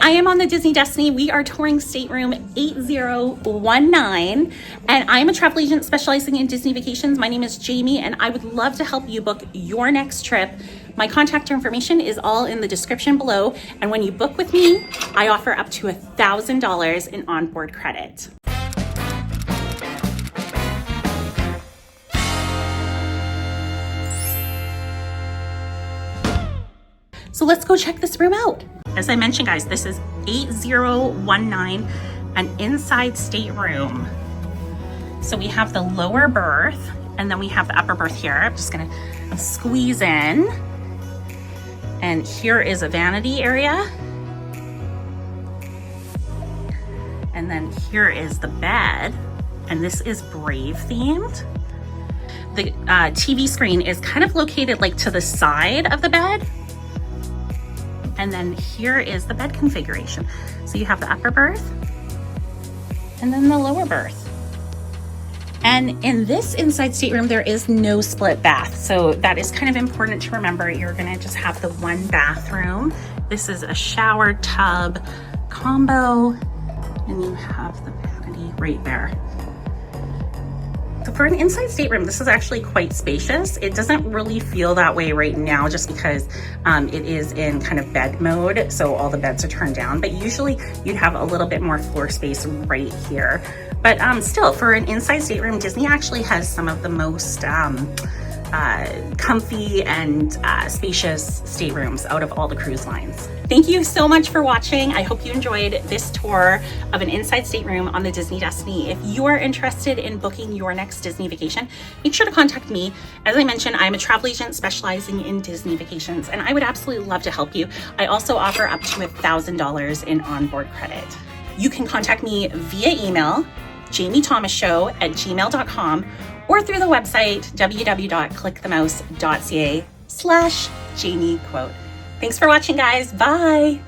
I am on the Disney Destiny. We are touring Stateroom 8019, and I'm a travel agent specializing in Disney vacations. My name is Jamie, and I would love to help you book your next trip. My contact information is all in the description below, and when you book with me, I offer up to $1,000 in onboard credit. So let's go check this room out. As I mentioned, guys, this is 8019, an inside stateroom. So we have the lower berth, and then we have the upper berth here. I'm just gonna squeeze in. And here is a vanity area. And then here is the bed, and this is Brave themed. The TV screen is kind of located like to the side of the bed. And then here is the bed configuration. So you have the upper berth and then the lower berth. And in this inside stateroom, there is no split bath. So that is kind of important to remember. You're gonna just have the one bathroom. This is a shower tub combo, and you have the vanity right there. So for an inside stateroom, this is actually quite spacious. It doesn't really feel that way right now just because it is in kind of bed mode. So all the beds are turned down, but usually you'd have a little bit more floor space right here. But still, for an inside stateroom, Disney actually has some of the most comfy and spacious staterooms out of all the cruise lines. Thank you so much for watching. I hope you enjoyed this tour of an inside stateroom on the Disney Destiny. If you are interested in booking your next Disney vacation, make sure to contact me. As I mentioned, I'm a travel agent specializing in Disney vacations, and I would absolutely love to help you. I also offer up to $1,000 in onboard credit. You can contact me via email, jamiethomasshow@gmail.com, or through the website, www.clickthemouse.ca/JamieQuote. Thanks for watching, guys. Bye.